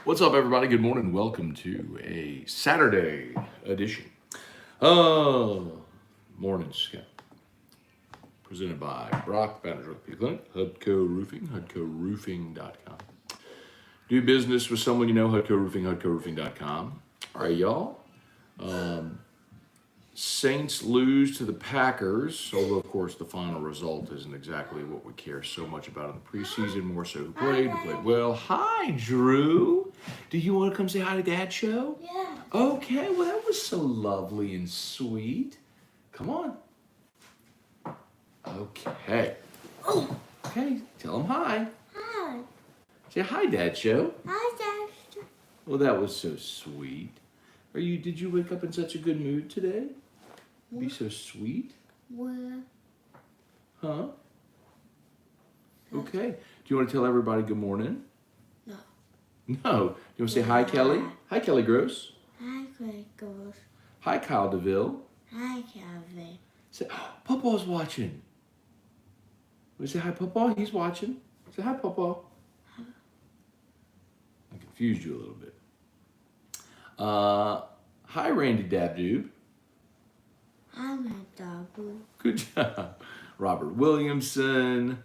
What's up, everybody? Good morning. Welcome to a Saturday edition. Morning Scone. Presented by Brock, Banner Clinic, Hudco Roofing, HudcoRoofing.com. Do business with someone you know, Hudco Roofing, HudcoRoofing.com. All right, y'all. Saints lose to the Packers, although, of course, the final result isn't exactly what we care so much about in the preseason, more so who played well. Hi, Drew. Do you want to come say hi to Dad show? Yeah. Okay, well, that was so lovely and sweet. Come on. Okay. Oh. Okay, tell him hi. Hi. Say hi, Dad show. Hi, Dad. Well, that was so sweet. Did you wake up in such a good mood today? Be so sweet. Where? Huh? Okay. Do you want to tell everybody good morning? No. No. You want to say hi, Kelly? Hi, Kelly Gross. Hi, Gregos. Hi, Kyle DeVille. Hi, Calvin. Say, oh, Papa's watching. We say hi, Papa. He's watching. Say hi, Papa. I confused you a little bit. Hi, Randy Dabdoob. I'm a double. Good job. Robert Williamson.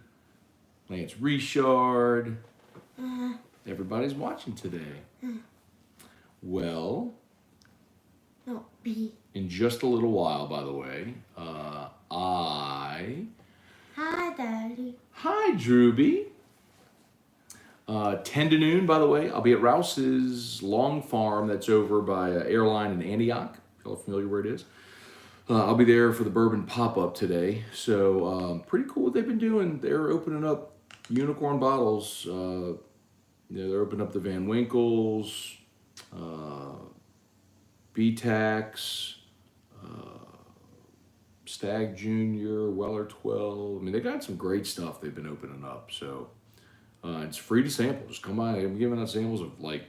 Lance Richard. Everybody's watching today. Well, No, B. in just a little while, by the way, Hi, Daddy. Hi, Drewby. 10 to noon, by the way, I'll be at Rouse's Long Farm that's over by Airline in Antioch, if y'all are familiar where it is. I'll be there for the bourbon pop-up today. So pretty cool what they've been doing. They're opening up unicorn bottles. They're opening up the Van Winkles, BTAX, Stag Junior, Weller 12. I mean, they got some great stuff they've been opening up. So it's free to sample. Just come by. I'm giving out samples of like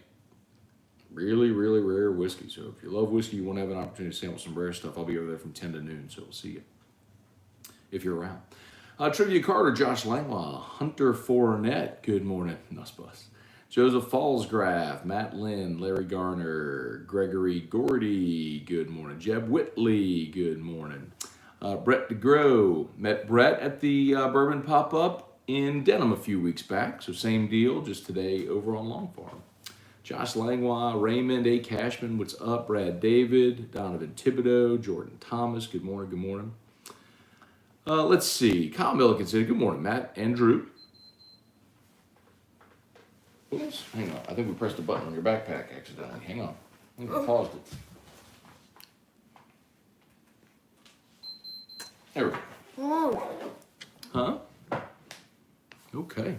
really, really rare whiskey. So if you love whiskey, you want to have an opportunity to sample some rare stuff, I'll be over there from 10 to noon. So we'll see you if you're around. Trivia Carter, Josh Langlaw, Hunter Fournette, good morning. Nussbus. Joseph Fallsgraf, Matt Lynn, Larry Garner, Gregory Gordy, good morning. Jeb Whitley, good morning. Brett DeGrow, met Brett at the Bourbon Pop-Up in Denham a few weeks back. So same deal, just today over on Long Farm. Josh Langlois, Raymond A. Cashman, what's up? Brad David, Donovan Thibodeau, Jordan Thomas, good morning, good morning. Let's see, Kyle Milliken said, good morning, Matt and Drew. Oops, hang on, I think we pressed a button on your backpack accidentally. Hang on, I think I paused it. There we go. Oh. Huh? Okay.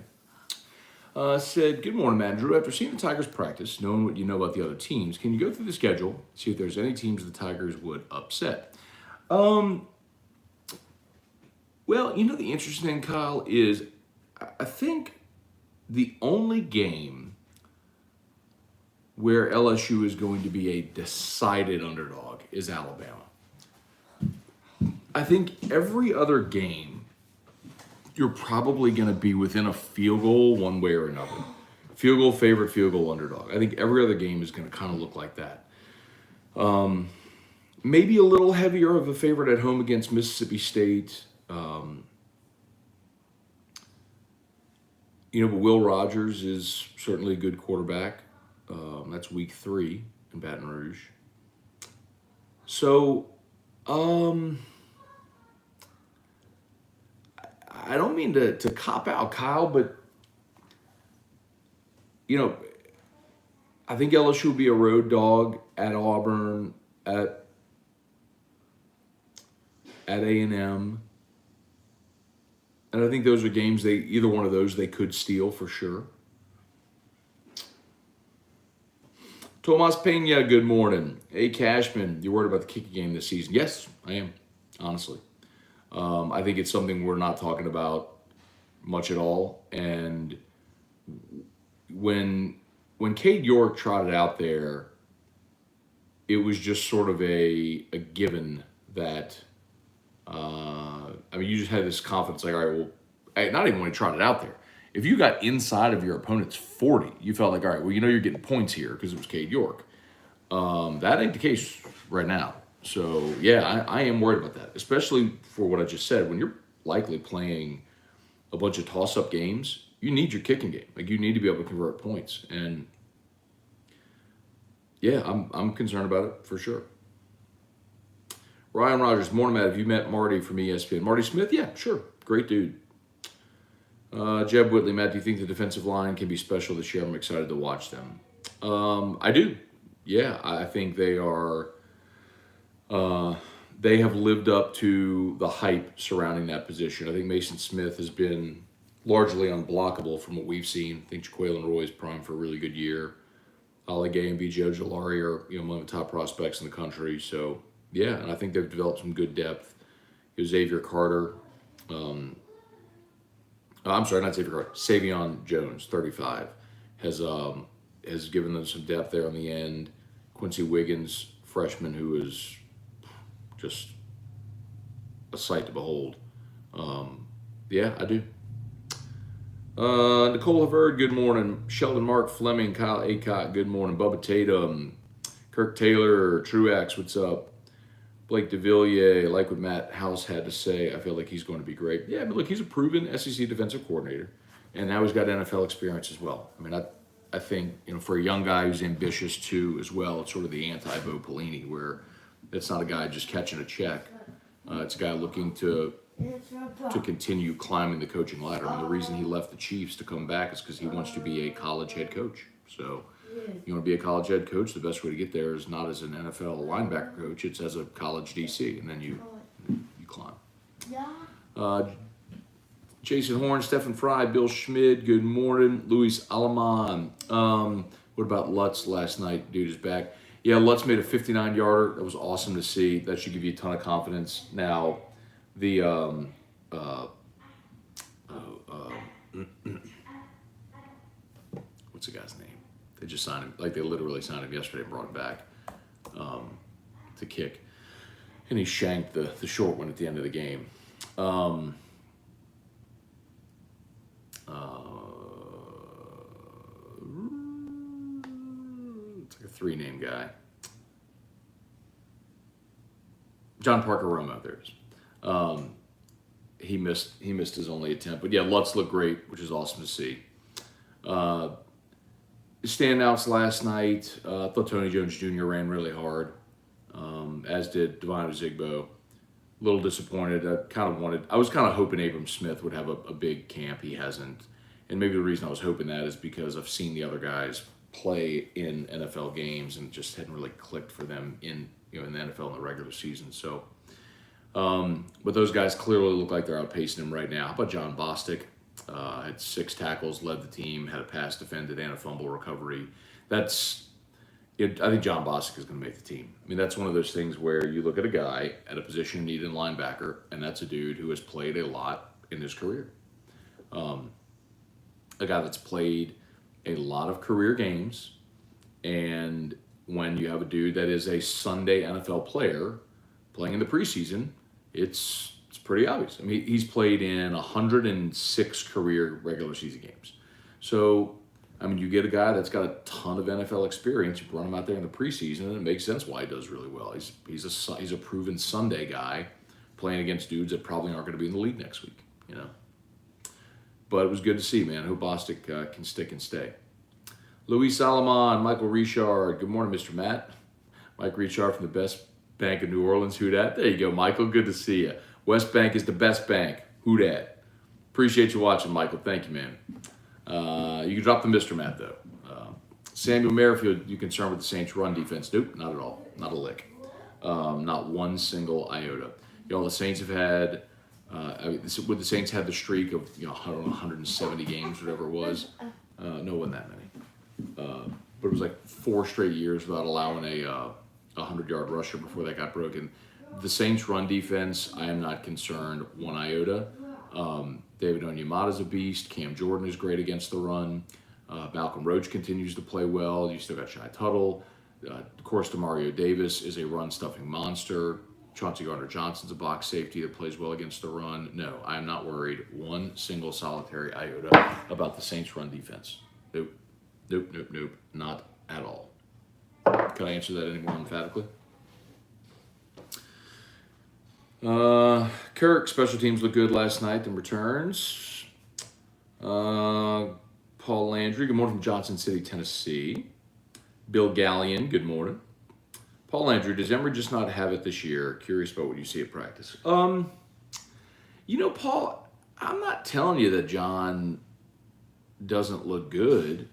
Said, good morning, Matt and Drew. After seeing the Tigers practice, knowing what you know about the other teams, can you go through the schedule, see if there's any teams the Tigers would upset? Well, the interesting thing, Kyle, is I think the only game where LSU is going to be a decided underdog is Alabama. I think every other game, you're probably going to be within a field goal one way or another. Field goal favorite, field goal underdog. I think every other game is going to kind of look like that. Maybe a little heavier of a favorite at home against Mississippi State. But Will Rogers is certainly a good quarterback. That's week 3 in Baton Rouge. So, I don't mean to cop out, Kyle, but, I think LSU will be a road dog at Auburn, at A&M. And I think those are games either one of those they could steal for sure. Tomas Pena, good morning. Hey, Cashman, you worried about the kicking game this season? Yes, I am, honestly. I think it's something we're not talking about much at all. And when Cade York trotted out there, it was just sort of a given that, you just had this confidence like, all right, well, not even when he trotted out there. If you got inside of your opponent's 40, you felt like, all right, well, you know you're getting points here because it was Cade York. That ain't the case right now. So, yeah, I am worried about that, especially for what I just said. When you're likely playing a bunch of toss-up games, you need your kicking game. Like, you need to be able to convert points. And, yeah, I'm concerned about it for sure. Ryan Rogers, morning, Matt. Have you met Marty from ESPN? Marty Smith? Yeah, sure. Great dude. Jeb Whitley, Matt, do you think the defensive line can be special this year? I'm excited to watch them. I do. Yeah, I think they are. They have lived up to the hype surrounding that position. I think Mason Smith has been largely unblockable from what we've seen. I think Jaquelin Roy is primed for a really good year. Ali Gay and B.J. Ojolari are among the top prospects in the country. So, yeah, and I think they've developed some good depth. Xavier Carter. I'm sorry, not Xavier Carter. Savion Jones, 35, has given them some depth there on the end. Quincy Wiggins, freshman, who is just a sight to behold. Yeah, I do. Nicole Havard, good morning. Sheldon Mark Fleming, Kyle Aycott, good morning. Bubba Tatum, Kirk Taylor, Truax, what's up? Blake DeVilliers, I like what Matt House had to say. I feel like he's going to be great. Yeah, but look, he's a proven SEC defensive coordinator, and now he's got NFL experience as well. I mean, I think, for a young guy who's ambitious too as well, it's sort of the anti-Bo Pelini, where it's not a guy just catching a check. It's a guy looking to continue climbing the coaching ladder. And the reason he left the Chiefs to come back is because he wants to be a college head coach. So you want to be a college head coach, the best way to get there is not as an NFL linebacker coach, it's as a college DC, and then you climb. Jason Horn, Stephen Fry, Bill Schmid, good morning. Luis Alaman. What about Lutz last night? Dude is back. Yeah, Lutz made a 59-yarder. That was awesome to see. That should give you a ton of confidence. Now, the what's the guy's name? They just signed him. Like, they literally signed him yesterday and brought him back to kick. And he shanked the short one at the end of the game. It's like a three-name guy. John Parker Romo, there it is. He missed his only attempt. But yeah, Lutz looked great, which is awesome to see. Standouts last night. I thought Tony Jones Jr. ran really hard, as did Devine Ozigbo. A little disappointed. I was kind of hoping Abram Smith would have a big camp. He hasn't. And maybe the reason I was hoping that is because I've seen the other guys play in NFL games and just hadn't really clicked for them in the NFL in the regular season. So, but those guys clearly look like they're outpacing him right now. How about John Bostic? Had 6 tackles, led the team, had a pass defended and a fumble recovery. I think John Bostic is going to make the team. I mean, that's one of those things where you look at a guy at a position needed in linebacker, and that's a dude who has played a lot in his career. A guy that's played a lot of career games, and when you have a dude that is a Sunday NFL player playing in the preseason, it's pretty obvious. I mean, he's played in 106 career regular season games. So, I mean, you get a guy that's got a ton of NFL experience, you run him out there in the preseason, and it makes sense why he does really well. He's a proven Sunday guy playing against dudes that probably aren't going to be in the league next week, But it was good to see, man. I hope Bostic can stick and stay. Luis Salomon, Michael Richard. Good morning, Mr. Matt. Mike Richard from the best bank in New Orleans. Who dat? There you go, Michael. Good to see you. West Bank is the best bank. Who dat? Appreciate you watching, Michael. Thank you, man. You can drop the Mr. Matt, though. Samuel Merrifield, you concerned with the Saints' run defense? Nope, not at all. Not a lick. Not one single iota. The Saints have had, the Saints had the streak of, 170 games, whatever it was. No, it wasn't that many. But it was like 4 straight years without allowing a 100-yard rusher before that got broken. The Saints' run defense, I am not concerned one iota. David Onyemata's a beast. Cam Jordan is great against the run. Malcolm Roach continues to play well. You still got Shy Tuttle. Of course, Demario Davis is a run-stuffing monster. Chauncey Gardner-Johnson's a box safety that plays well against the run. No, I am not worried one single solitary iota about the Saints' run defense. Nope. Nope, nope, nope. Not at all. Can I answer that any more emphatically? Kirk, special teams look good last night and returns. Paul Landry, good morning from Johnson City, Tennessee. Bill Gallion, good morning. Paul Landry, does Emory just not have it this year? Curious about what you see at practice. Paul, I'm not telling you that John doesn't look good.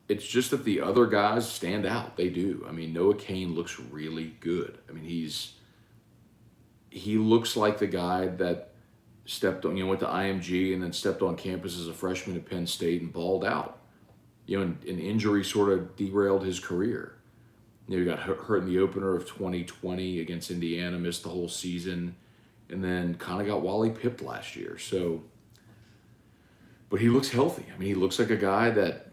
It's just that the other guys stand out. They do. I mean, Noah Cain looks really good. I mean, he looks like the guy that went to IMG and then stepped on campus as a freshman at Penn State and balled out. An injury sort of derailed his career. He got hurt in the opener of 2020 against Indiana, missed the whole season, and then kind of got Wally pipped last year. So, but he looks healthy. I mean, he looks like a guy that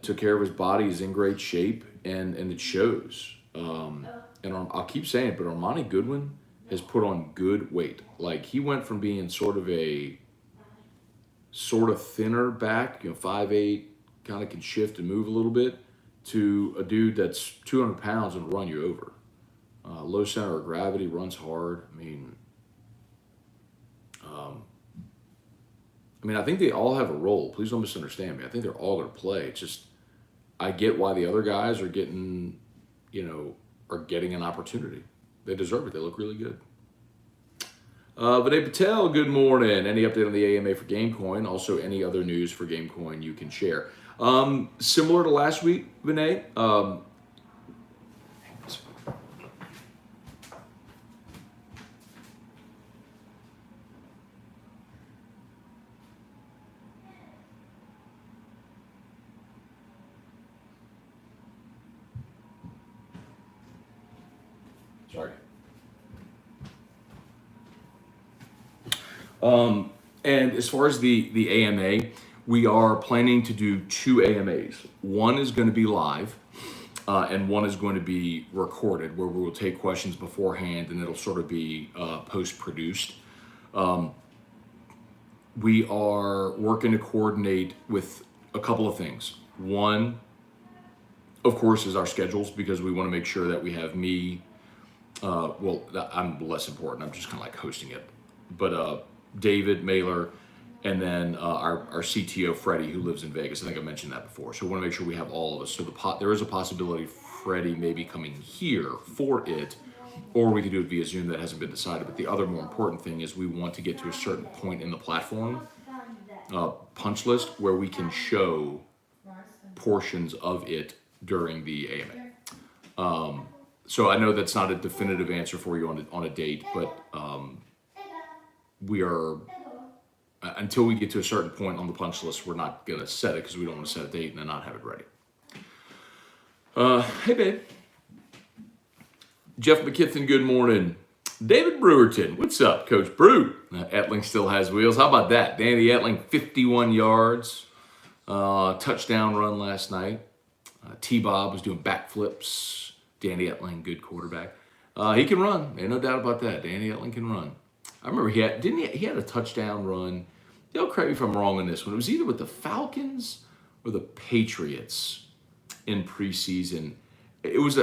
took care of his body, is in great shape, and it shows. And I'll keep saying it, but Armani Goodwin has put on good weight. Like, he went from being sort of thinner back, 5'8", kind of can shift and move a little bit, to a dude that's 200 pounds and run you over. Low center of gravity, runs hard. I think they all have a role. Please don't misunderstand me. I think they're all going to play. It's just, I get why the other guys are getting an opportunity. They deserve it. They look really good. Vinay Patel, good morning. Any update on the AMA for GameCoin? Also, any other news for GameCoin you can share? Similar to last week, Vinay. Sorry. And as far as the AMA, we are planning to do 2 AMAs. One is going to be live, and one is going to be recorded, where we will take questions beforehand, and it'll sort of be post-produced. We are working to coordinate with a couple of things. One, of course, is our schedules, because we want to make sure that we have me. I'm less important. I'm just kind of like hosting it. But David Mailer, and then our CTO, Freddie, who lives in Vegas. I think I mentioned that before. So we want to make sure we have all of us. So there is a possibility Freddie may be coming here for it, or we could do it via Zoom. That hasn't been decided. But the other more important thing is we want to get to a certain point in the platform punch list where we can show portions of it during the AMA. So I know that's not a definitive answer for you on a date, but we are, until we get to a certain point on the punch list, we're not going to set it, because we don't want to set a date and then not have it ready. Hey, babe. Jeff McKithen, good morning. David Brewerton, what's up, Coach Brew? Etling still has wheels. How about that? Danny Etling, 51 yards. Touchdown run last night. T-Bob was doing backflips. Danny Etling, good quarterback. He can run. Ain't no doubt about that. Danny Etling can run. I remember he had a touchdown run. Don't correct me if I'm wrong on this one. It was either with the Falcons or the Patriots in preseason. It was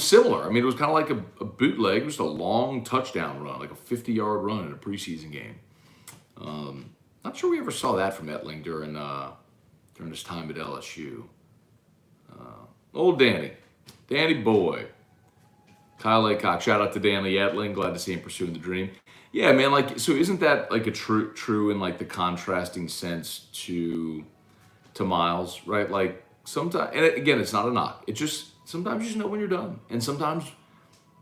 similar. I mean, it was kind of like a bootleg. It was a long touchdown run, like a 50-yard run in a preseason game. Not sure we ever saw that from Etling during his time at LSU. Old Danny boy. Kyle Laycock, shout out to Danny Etling. Glad to see him pursuing the dream. Yeah, man. So isn't that like a true in like the contrasting sense to Miles, right? Like sometimes, and again, it's not a knock. It just sometimes you just know when you're done, and sometimes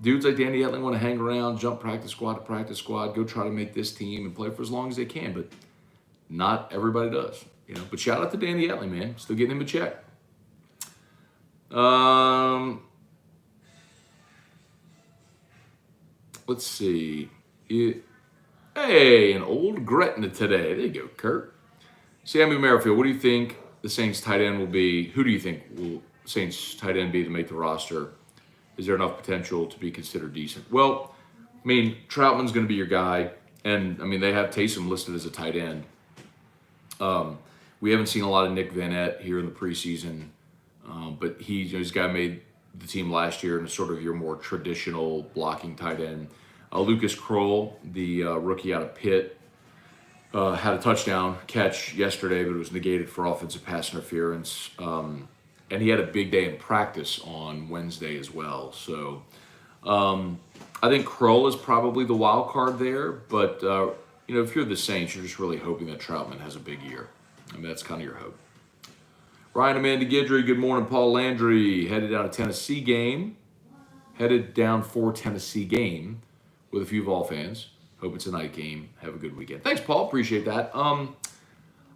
dudes like Danny Etling want to hang around, jump practice squad to practice squad, go try to make this team and play for as long as they can. But not everybody does, But shout out to Danny Etling, man. Still getting him a check. Let's see. Hey, an old Gretna today. There you go, Kurt. Sammy Merrifield, what do you think the Saints tight end will be? Who do you think will Saints tight end be to make the roster Is there enough potential to be considered decent? Well, I mean, Troutman's going to be your guy. And, I mean, they have Taysom listed as a tight end. We haven't seen a lot of Nick Van Ette here in the preseason. But he's a guy made the team last year and is sort of your more traditional blocking tight end. Lucas Kroll, the rookie out of Pitt, had a touchdown catch yesterday, but it was negated for offensive pass interference. And he had a big day in practice on Wednesday as well. So I think Kroll is probably the wild card there. But, if you're the Saints, you're just really hoping that Troutman has a big year. I mean, that's kind of your hope. Ryan Amanda Guidry, good morning. Paul Landry, headed down for Tennessee game with a few Vol fans. Hope it's a night game. Have a good weekend. Thanks, Paul. Appreciate that. I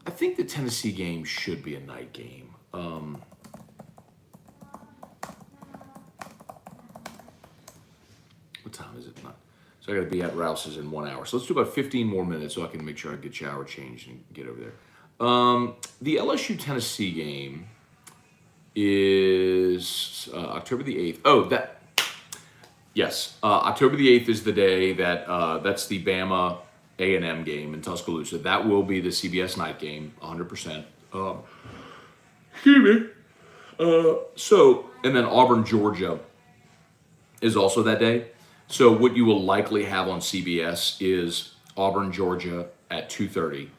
think the Tennessee game should be a night game. What time is it? So I got to be at Rouse's in 1 hour. So let's do about 15 more minutes so I can make sure I get shower changed and get over there. The LSU-Tennessee game is October the 8th. October the 8th is the day that's the Bama A&M game in Tuscaloosa. That will be the CBS night game, 100%. Excuse me. And then Auburn, Georgia is also that day. So what you will likely have on CBS is Auburn, Georgia at 2:30.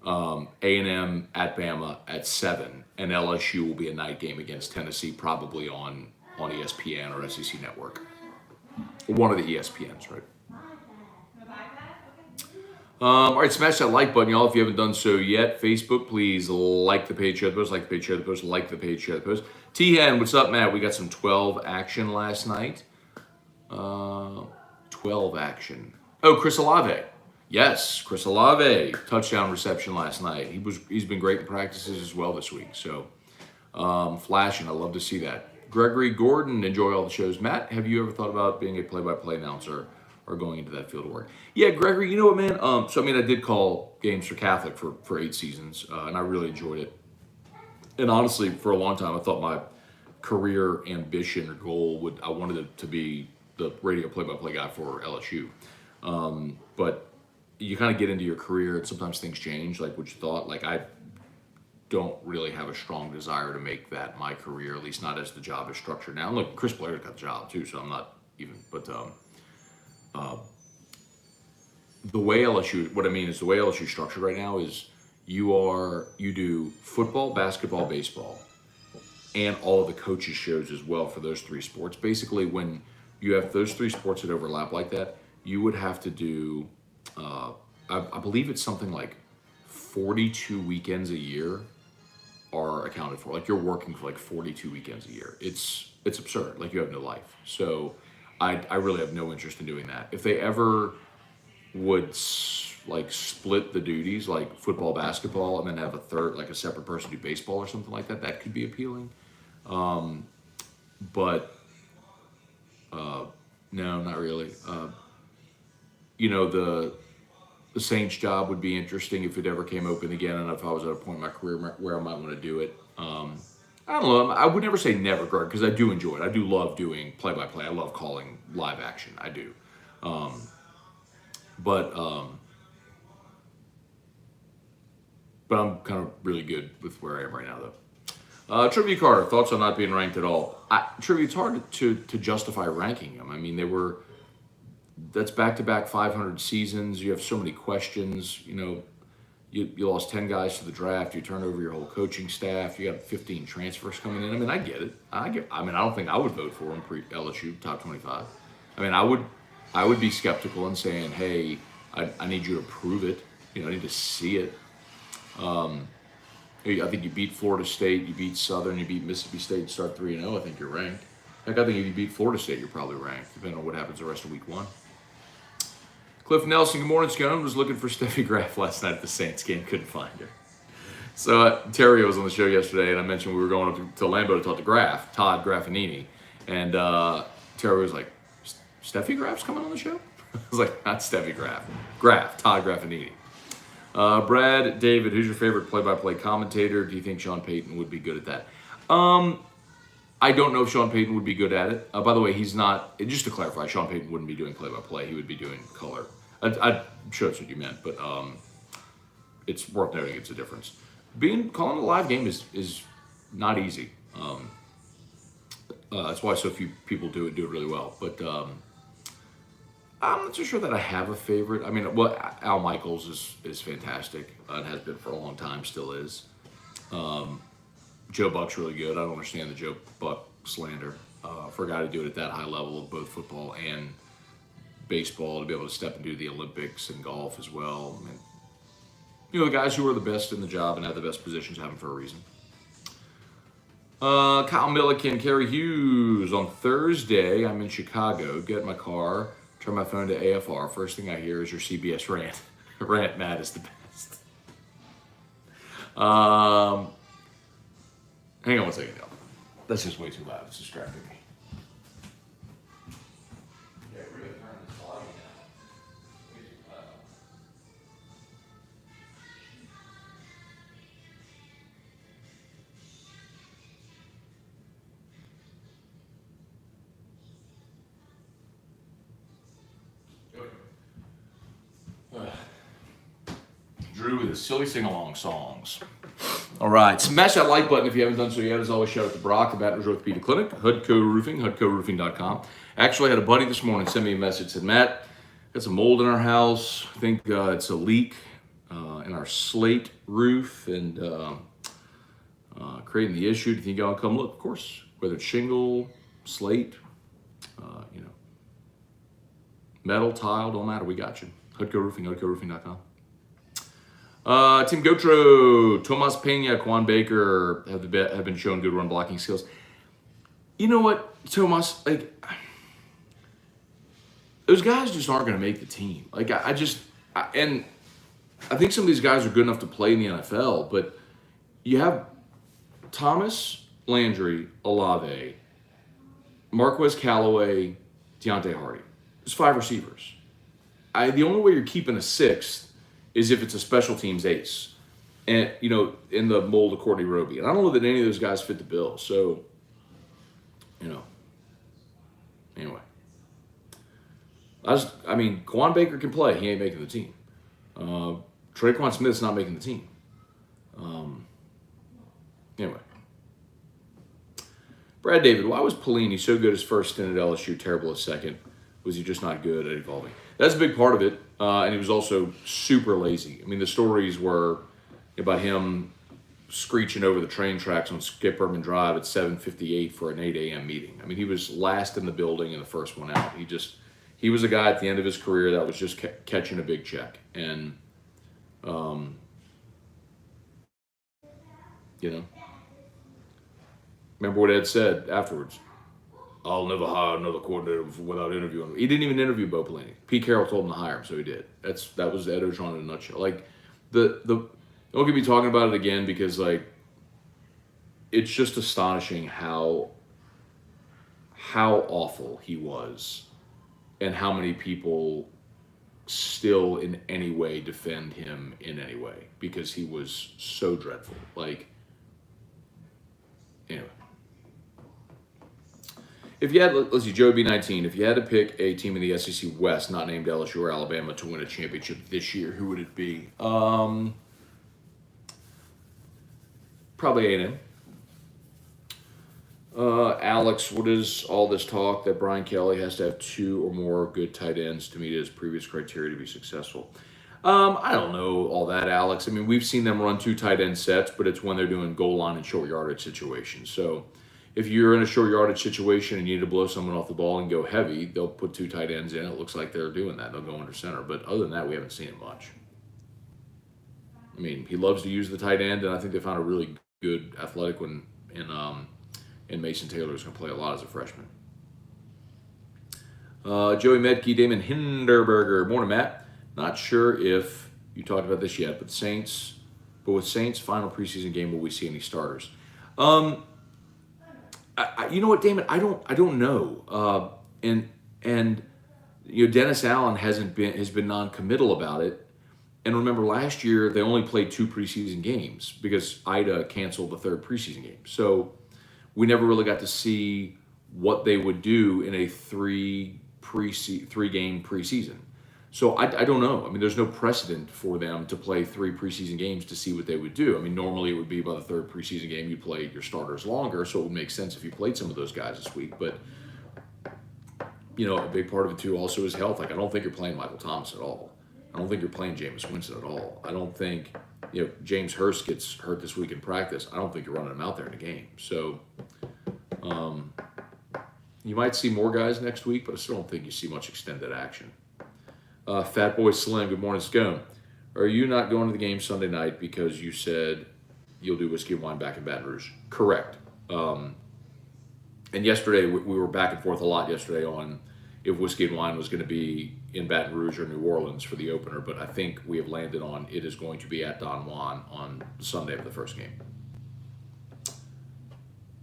A&M at Bama at 7, and LSU will be a night game against Tennessee, probably on ESPN or SEC Network. One of the ESPNs, right? All right, smash that like button, y'all, if you haven't done so yet. Facebook, please like the page, share the post, like the page, share the post, like the page, share the post. T-Hen, what's up, Matt? We got some 12 action last night. 12 action. Oh, Chris Olave. Yes, Chris Olave, touchdown reception last night. He's been great in practices as well this week. So, flashing, I love to see that. Gregory Gordon, enjoy all the shows. Matt, have you ever thought about being a play-by-play announcer or going into that field of work? Yeah, Gregory, you know what, man? I did call games for Catholic for 8 seasons, and I really enjoyed it. And honestly, for a long time, I thought my career ambition or goal I wanted it to be the radio play-by-play guy for LSU. But you kind of get into your career and sometimes things change, like what you thought. Like, I don't really have a strong desire to make that my career, at least not as the job is structured now. Look, Chris Blair's got the job too, so I'm not even, but the way LSU is structured right now is you do football, basketball, baseball, and all of the coaches shows as well for those 3 sports. Basically, when you have those 3 sports that overlap like that, you would have to do, I believe it's something like 42 weekends a year are accounted for. Like, you're working for like 42 weekends a year. It's absurd. Like, you have no life. So I really have no interest in doing that. If they ever would split the duties, like football, basketball, and then have a separate person do baseball or something like that, that could be appealing. But no, not really. The Saints job would be interesting if it ever came open again, and if I was at a point in my career where I might want to do it. I don't know. I would never say never, Greg, because I do enjoy it. I do love doing play-by-play. I love calling live action. I do. But I'm kind of really good with where I am right now, though. Trivia Carter, thoughts on not being ranked at all? Trivia, it's hard to justify ranking them. I mean, that's back-to-back 500 seasons. You have so many questions. You lost 10 guys to the draft. You turned over your whole coaching staff. You got 15 transfers coming in. I mean, I get it. I don't think I would vote for him pre-LSU top 25. I mean, I would be skeptical and saying, hey, I need you to prove it. I need to see it. I think you beat Florida State, you beat Southern, you beat Mississippi State, start 3-0. I think you're ranked. Heck, I think if you beat Florida State, you're probably ranked, depending on what happens the rest of week 1. Cliff Nelson, good morning, Scone. Was looking for Steffi Graf last night at the Saints game. Couldn't find her. So Terry was on the show yesterday, and I mentioned we were going up to Lambeau to talk to Todd Graffanini. And Terry was like, Steffi Graf's coming on the show? I was like, not Steffi Graf. Todd Graffanini. Brad, David, who's your favorite play-by-play commentator? Do you think Sean Payton would be good at that? I don't know if Sean Payton would be good at it. By the way, he's not. Just to clarify, Sean Payton wouldn't be doing play-by-play. He would be doing color. I'm sure that's what you meant, but it's worth noting it's a difference. Calling a live game is not easy. That's why so few people do it really well. But I'm not so sure that I have a favorite. I mean, well, Al Michaels is fantastic. It has been for a long time, still is. Joe Buck's really good. I don't understand the Joe Buck slander. For a guy to do it at that high level of both football and baseball, to be able to step into the Olympics and golf as well. I mean, the guys who are the best in the job and have the best positions have them for a reason. Kyle Milliken, Kerry Hughes. On Thursday, I'm in Chicago. Get in my car, turn my phone to AFR. First thing I hear is your CBS rant. Rant Matt is the best. Hang on one second, y'all. That's just way too loud. It's distracting me. Yeah, we're going to turn this volume down. Way too loud. Drew with his silly sing-along songs. All right, smash that like button if you haven't done so yet. As always, shout out to Brock, the Baton Rouge Orthopedic Clinic, Hudco Roofing, HudcoRoofing.com. Actually, I had a buddy this morning send me a message, said, Matt, got some mold in our house. I think it's a leak in our slate roof and creating the issue. Do you think y'all come look? Of course, whether it's shingle, slate, metal, tile, don't matter. We got you. Hudco Roofing, HudcoRoofing.com. Tim Gotro, Tomas Pena, Quan Baker have been shown good run blocking skills. You know what, Tomas? Like, those guys just aren't going to make the team. Like, I think some of these guys are good enough to play in the NFL, but you have Thomas, Landry, Olave, Marquez Callaway, Deontay Hardy. There's 5 receivers. The only way you're keeping a sixth is if it's a special teams ace. And, in the mold of Courtney Roby. And I don't know that any of those guys fit the bill. So, anyway. Quan Baker can play. He ain't making the team. Traquan Smith's not making the team. Anyway. Brad David, why was Pelini so good his first stint at LSU, terrible his second? Was he just not good at evolving? That's a big part of it. And he was also super lazy. I mean, the stories were about him screeching over the train tracks on Skip Berman Drive at 7:58 for an 8 a.m. meeting. I mean, he was last in the building and the first one out. He was a guy at the end of his career that was just catching a big check. And, remember what Ed said afterwards? I'll never hire another coordinator without interviewing him. He didn't even interview Bo Pelini. Pete Carroll told him to hire him, so he did. That was Ed Orgeron in a nutshell. Like, don't get me talking about it again because, like, it's just astonishing how awful he was and how many people still in any way defend him in any way because he was so dreadful. Like, anyway. If you had, let's see, Joe B19, if you had to pick a team in the SEC West not named LSU or Alabama to win a championship this year, who would it be? Probably A&M. Alex, what is all this talk that Brian Kelly has to have 2 or more good tight ends to meet his previous criteria to be successful? I don't know all that, Alex. I mean, we've seen them run 2 tight end sets, but it's when they're doing goal line and short yardage situations. So if you're in a short yardage situation and you need to blow someone off the ball and go heavy, they'll put 2 tight ends in. It looks like they're doing that. They'll go under center. But other than that, we haven't seen it much. I mean, he loves to use the tight end, and I think they found a really good athletic one in Mason Taylor, who's going to play a lot as a freshman. Joey Medke, Damon Hinderberger. Morning, Matt. Not sure if you talked about this yet, but with Saints' final preseason game, will we see any starters? You know what, Damon? I don't know. Dennis Allen has been non-committal about it. And remember, last year they only played 2 preseason games because Ida canceled the 3rd preseason game. So we never really got to see what they would do in a three-game preseason. So I don't know. I mean, there's no precedent for them to play 3 preseason games to see what they would do. I mean, normally it would be by the 3rd preseason game you play your starters longer, so it would make sense if you played some of those guys this week. But a big part of it too also is health. Like, I don't think you're playing Michael Thomas at all. I don't think you're playing Jameis Winston at all. I don't think James Hurst gets hurt this week in practice. I don't think you're running him out there in a game. So you might see more guys next week, but I still don't think you see much extended action. Fat Boy Slim, good morning, Scone. Are you not going to the game Sunday night because you said you'll do Whiskey and Wine back in Baton Rouge? Correct. And yesterday, we were back and forth a lot yesterday on if Whiskey and Wine was going to be in Baton Rouge or New Orleans for the opener, but I think we have landed on it is going to be at Don Juan on Sunday of the first game.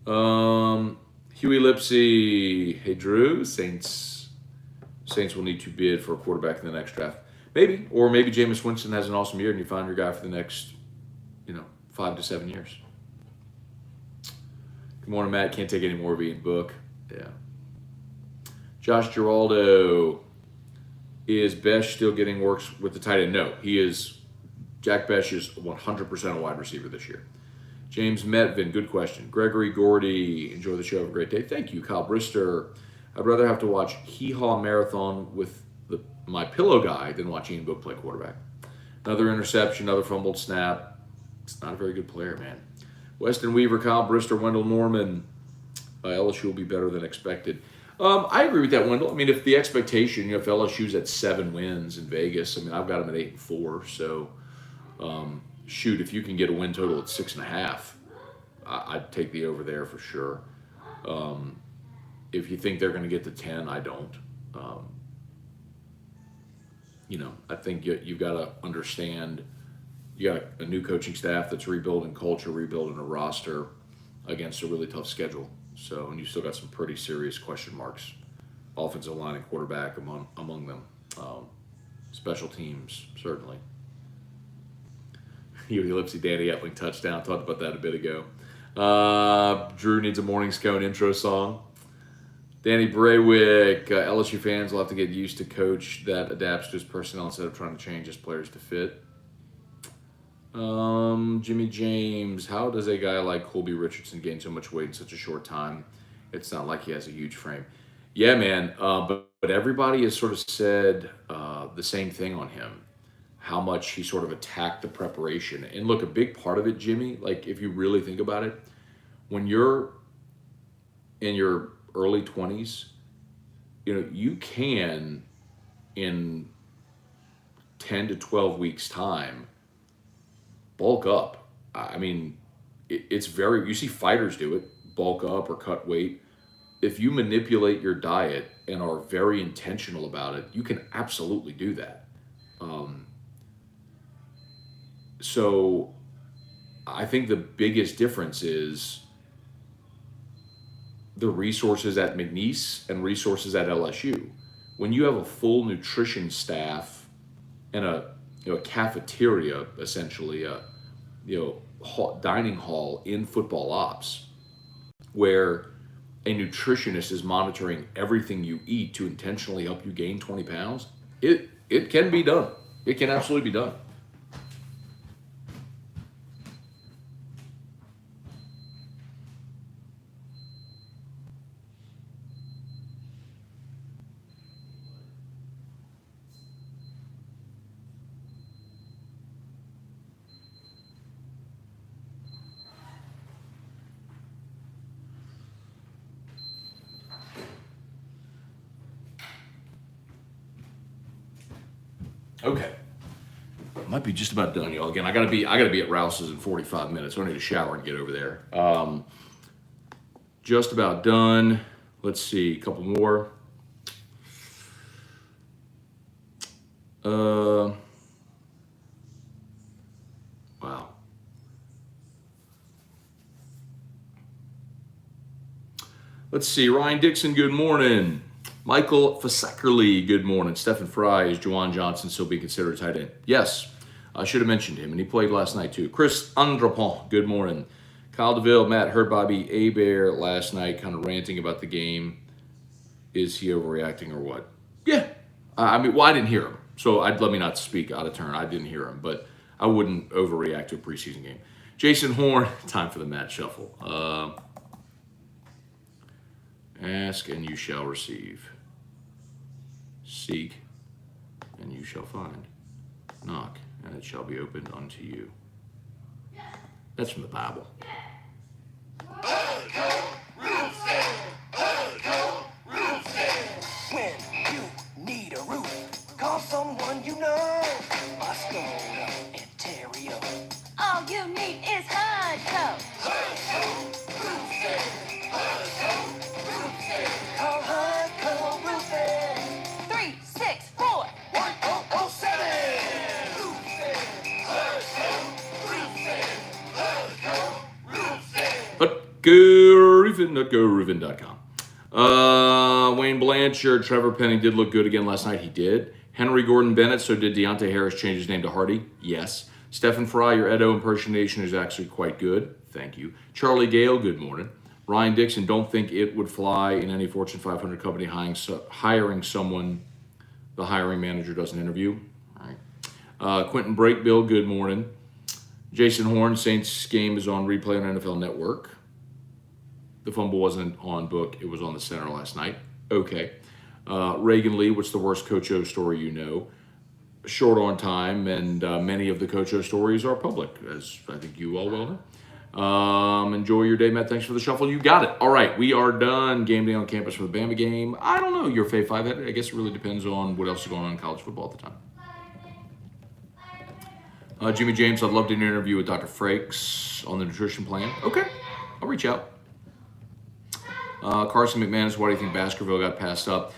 Huey Lipsy, hey Drew, Saints will need to bid for a quarterback in the next draft. Maybe. Or maybe Jameis Winston has an awesome year and you find your guy for the next, 5 to 7 years. Good morning, Matt. Can't take any more of Ian Book. Yeah. Josh Giraldo. Is Besh still getting works with the tight end? No. He is. Jack Besh is 100% a wide receiver this year. James Metvin, good question. Gregory Gordy, enjoy the show. Have a great day. Thank you. Kyle Brister. I'd rather have to watch Hee Haw Marathon with my pillow guy than watch Ian Book play quarterback. Another interception, another fumbled snap. It's not a very good player, man. Weston Weaver, Kyle Brister, Wendell Norman. LSU will be better than expected. I agree with that, Wendell. I mean, if the expectation, if LSU's at 7 wins in Vegas, I mean, I've got them at 8-4. So, if you can get a win total at 6.5, I'd take the over there for sure. If you think they're going to get to 10, I don't. I think you've got to understand you got a new coaching staff that's rebuilding culture, rebuilding a roster against a really tough schedule. So, and you still got some pretty serious question marks. Offensive line and quarterback among them. Special teams, certainly. Huey Lipsy, Danny Etling touchdown. Talked about that a bit ago. Drew needs a Morning Scone intro song. Danny Braywick, LSU fans will have to get used to coach that adapts to his personnel instead of trying to change his players to fit. Jimmy James, how does a guy like Colby Richardson gain so much weight in such a short time? It's not like he has a huge frame. Yeah, man, but everybody has sort of said the same thing on him, how much he sort of attacked the preparation. And look, a big part of it, Jimmy, like if you really think about it, when you're in your early 20s, you can, in 10 to 12 weeks' time, bulk up. I mean, you see fighters do it, bulk up or cut weight. If you manipulate your diet and are very intentional about it, you can absolutely do that. So I think the biggest difference is the resources at McNeese and resources at LSU. When you have a full nutrition staff and a cafeteria, essentially, dining hall in football ops, where a nutritionist is monitoring everything you eat to intentionally help you gain 20 pounds, it can be done. It can absolutely be done. Okay. Might be just about done, y'all. Again, I gotta be at Rouse's in 45 minutes. So I need to shower and get over there. Just about done. Let's see, a couple more. Wow. Let's see, Ryan Dixon, good morning. Michael Faseckerly, good morning. Stephen Fry, is Juwan Johnson still being considered a tight end? Yes, I should have mentioned him, and he played last night too. Chris Andrapont, good morning. Kyle DeVille, Matt, heard Bobby Abear last night kind of ranting about the game. Is he overreacting or what? Yeah. I mean, well, I didn't hear him. So let me not speak out of turn. I didn't hear him, but I wouldn't overreact to a preseason game. Jason Horn, time for the Matt Shuffle. Ask and you shall receive. Seek and you shall find. Knock and it shall be opened unto you. That's from the Bible. When you need a roof, call someone you know. Scone and Terrio. All you need is HUD Call Hardco Roofing. 364. 1007. HutGoRoofing.com. Wayne Blanchard, Trevor Penny did look good again last night. He did. Henry Gordon Bennett, so did Deontay Harris change his name to Hardy? Yes. Stephen Fry, your Edo impersonation is actually quite good. Thank you. Charlie Gale, good morning. Ryan Dixon, don't think it would fly in any Fortune 500 company hiring someone the hiring manager doesn't interview. All right. Quentin Breakbill, good morning. Jason Horn, Saints game is on replay on NFL Network. The fumble wasn't on book. It was on the center last night. Okay. Reagan Lee, what's the worst Coach O story you know? Short on time, and many of the Coach O stories are public, as I think you all well know. Enjoy your day, Matt. Thanks for the shuffle. You got it. All right, we are done. Game day on campus for the Bama game. I don't know. You're a Fave 5 head. I guess it really depends on what else is going on in college football at the time. Jimmy James, I'd love to do an interview with Dr. Frakes on the nutrition plan. Okay, I'll reach out. Carson McManus, why do you think Baskerville got passed up?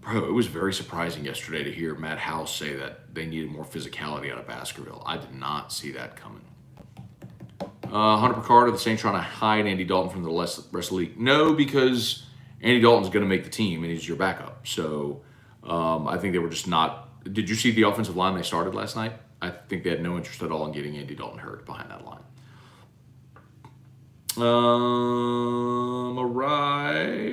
Bro, it was very surprising yesterday to hear Matt House say that they needed more physicality out of Baskerville. I did not see that coming. Hunter Picard, are the Saints trying to hide Andy Dalton from the rest of the league? No, because Andy Dalton's going to make the team, and he's your backup. So I think they were just not. Did you see the offensive line they started last night? I think they had no interest at all in getting Andy Dalton hurt behind that line. All right.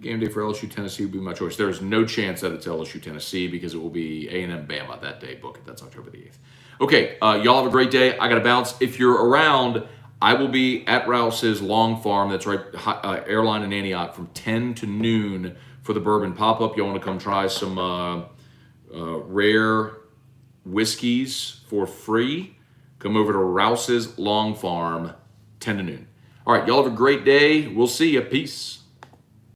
Game day for LSU Tennessee would be my choice. There is no chance that it's LSU Tennessee because it will be A&M Bama that day. Book it. That's October the 8th. Okay, y'all have a great day. I got to bounce. If you're around, I will be at Rouse's Long Farm. That's right, Airline in Antioch from 10 to noon for the bourbon pop-up. Y'all want to come try some rare whiskeys for free? Come over to Rouse's Long Farm, 10 to noon. All right, y'all have a great day. We'll see you. Peace.